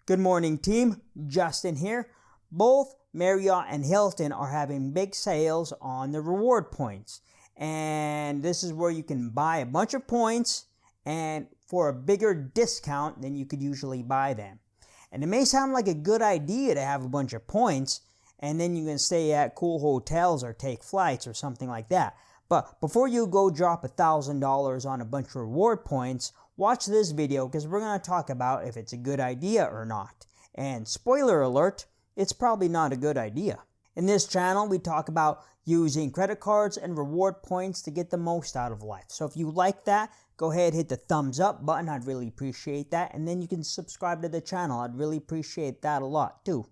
Good morning, team. Justin here. Both Marriott and Hilton are having big sales on the reward points. And this is where you can buy a bunch of points and for a bigger discount than you could usually buy them. And it may sound like a good idea to have a bunch of points and then you can stay at cool hotels or take flights or something like that. But before you go drop $1,000 on a bunch of reward points, watch this video because we're going to talk about if it's a good idea or not. And spoiler alert, it's probably not a good idea. In this channel, we talk about using credit cards and reward points to get the most out of life. So if you like that, go ahead, hit the thumbs up button. I'd really appreciate that. And then you can subscribe to the channel. I'd really appreciate that a lot too.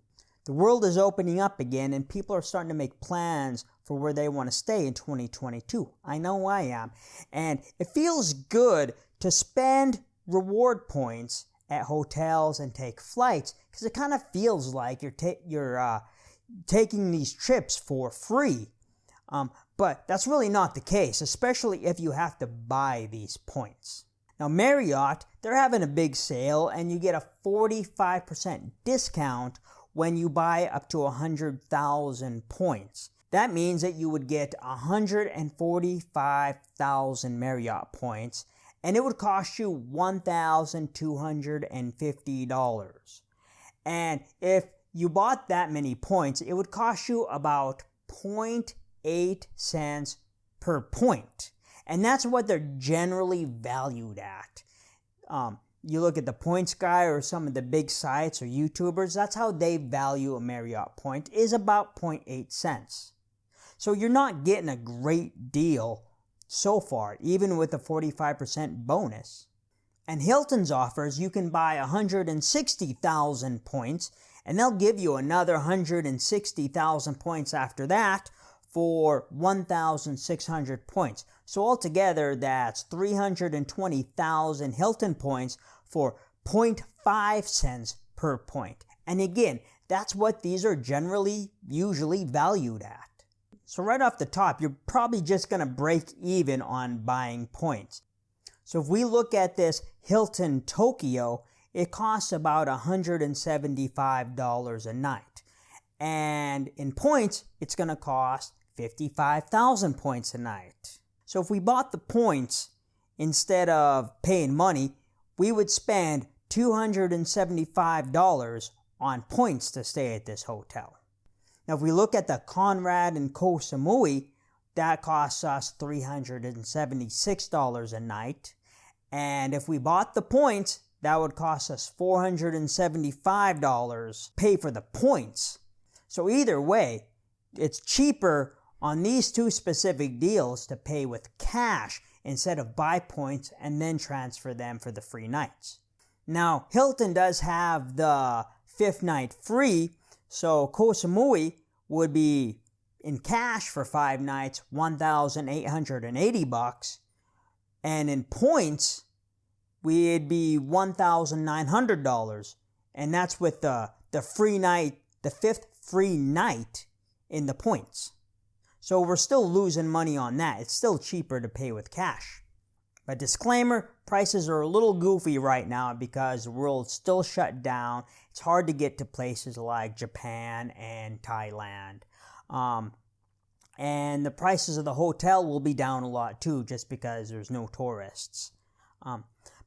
The world is opening up again and people are starting to make plans for where they want to stay in 2022. I know I am. And it feels good to spend reward points at hotels and take flights because it kind of feels like you're taking these trips for free. But that's really not the case, especially if you have to buy these points. Now Marriott, they're having a big sale and you get a 45% discount when you buy up to 100,000 points. That means that you would get 145,000 Marriott points and it would cost you $1,250. And if you bought that many points, it would cost you about 0.8 cents per point. And that's what they're generally valued at. You look at the Points Guy or some of the big sites or YouTubers, that's how they value a Marriott point, is about 0.8 cents. So you're not getting a great deal so far, even with a 45% bonus. And Hilton's offers, you can buy 160,000 points, and they'll give you another 160,000 points after that for 1,600 points. So altogether, that's 320,000 Hilton points for 0.5 cents per point. And again, that's what these are usually valued at. So right off the top, you're probably just going to break even on buying points. So if we look at this Hilton Tokyo, it costs about $175 a night. And in points, it's going to cost 55,000 points a night. So if we bought the points instead of paying money, we would spend $275 on points to stay at this hotel. Now if we look at the Conrad and Koh Samui, that costs us $376 a night. And if we bought the points, that would cost us $475 pay for the points. So either way, it's cheaper on these two specific deals to pay with cash instead of buy points and then transfer them for the free nights. Now, Hilton does have the fifth night free, so Koh Samui would be in cash for 5 nights, $1,880, and in points, we'd be $1,900, and that's with the free night, the fifth free night in the points. So we're still losing money on that. It's still cheaper to pay with cash. But disclaimer, prices are a little goofy right now because the world's still shut down. It's hard to get to places like Japan and Thailand. And the prices of the hotel will be down a lot too just because there's no tourists.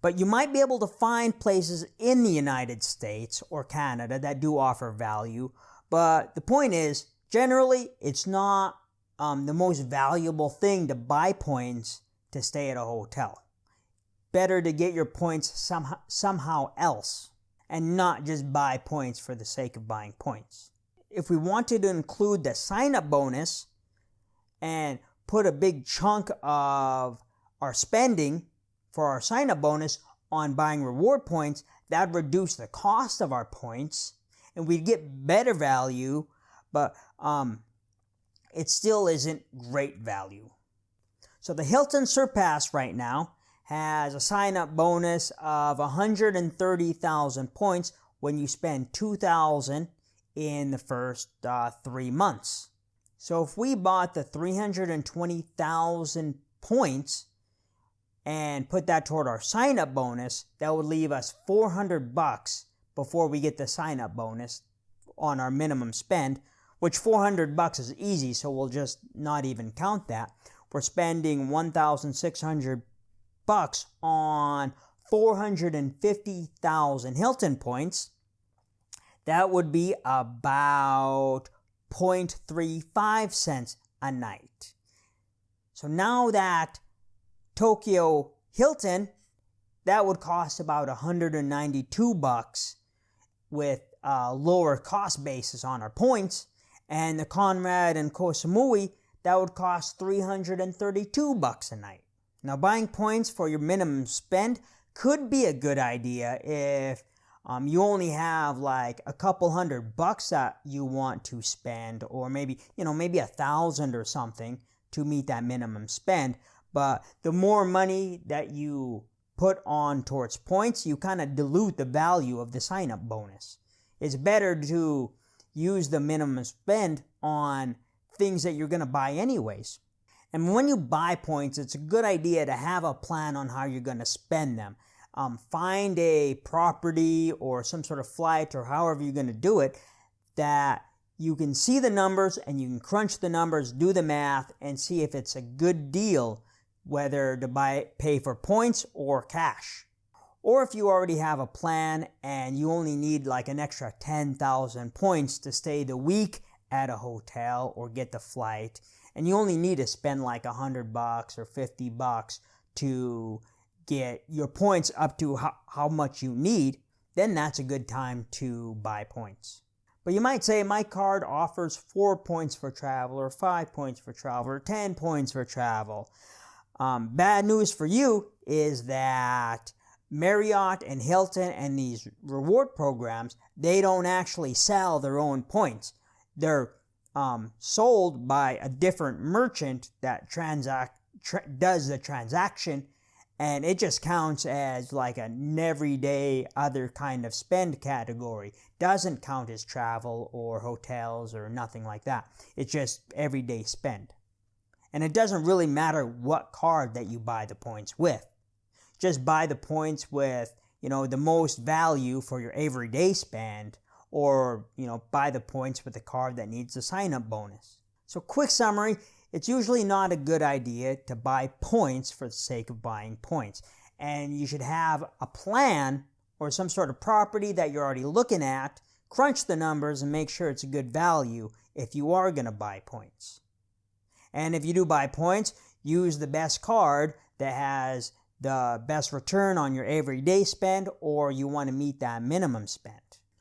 But you might be able to find places in the United States or Canada that do offer value. But the point is, generally, it's not the most valuable thing to buy points to stay at a hotel. Better to get your points somehow else and not just buy points for the sake of buying points. If we wanted to include the sign-up bonus and put a big chunk of our spending for our sign-up bonus on buying reward points, that would reduce the cost of our points and we'd get better value, but it still isn't great value. So the Hilton Surpass right now has a sign-up bonus of 130,000 points when you spend 2,000 in the first 3 months. So if we bought the 320,000 points and put that toward our sign-up bonus, that would leave us $400 before we get the sign-up bonus on our minimum spend, which $400 is easy, so we'll just not even count that. We're spending $1,600 on 450,000 Hilton points. That would be about 0.35 cents a night. So now that Tokyo Hilton, that would cost about $192 with a lower cost basis on our points. And the Conrad and Koh Samui, that would cost $332 a night. Now, buying points for your minimum spend could be a good idea if you only have like a couple $100 that you want to spend, or maybe $1,000 or something to meet that minimum spend. But the more money that you put on towards points, you kind of dilute the value of the sign-up bonus. It's better to use the minimum spend on things that you're going to buy anyways. And when you buy points, it's a good idea to have a plan on how you're going to spend them. Find a property or some sort of flight or however you're going to do it that you can see the numbers and you can crunch the numbers, do the math, and see if it's a good deal, whether to pay for points or cash. Or if you already have a plan and you only need like an extra 10,000 points to stay the week at a hotel or get the flight, and you only need to spend like $100 or $50 to get your points up to how much you need, then that's a good time to buy points. But you might say, my card offers 4 points for travel, or 5 points for travel, or 10 points for travel. Bad news for you is that Marriott and Hilton and these reward programs, they don't actually sell their own points. They're sold by a different merchant that does the transaction, and it just counts as like an everyday other kind of spend category. Doesn't count as travel or hotels or nothing like that. It's just everyday spend. And it doesn't really matter what card that you buy the points with. Just buy the points with, the most value for your everyday spend, or, buy the points with a card that needs a sign-up bonus. So quick summary, it's usually not a good idea to buy points for the sake of buying points. And you should have a plan or some sort of property that you're already looking at, crunch the numbers and make sure it's a good value if you are going to buy points. And if you do buy points, use the best card that has the best return on your everyday spend, or you want to meet that minimum spend.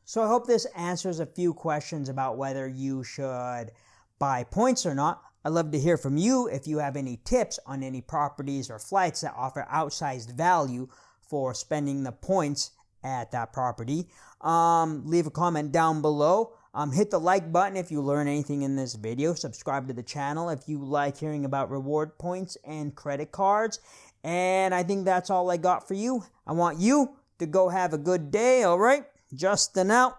So I hope this answers a few questions about whether you should buy points or not. I'd love to hear from you if you have any tips on any properties or flights that offer outsized value for spending the points at that property. Leave a comment down below. Hit the like button if you learn anything in this video. Subscribe to the channel if you like hearing about reward points and credit cards. And I think that's all I got for you. I want you to go have a good day, all right? Justin out.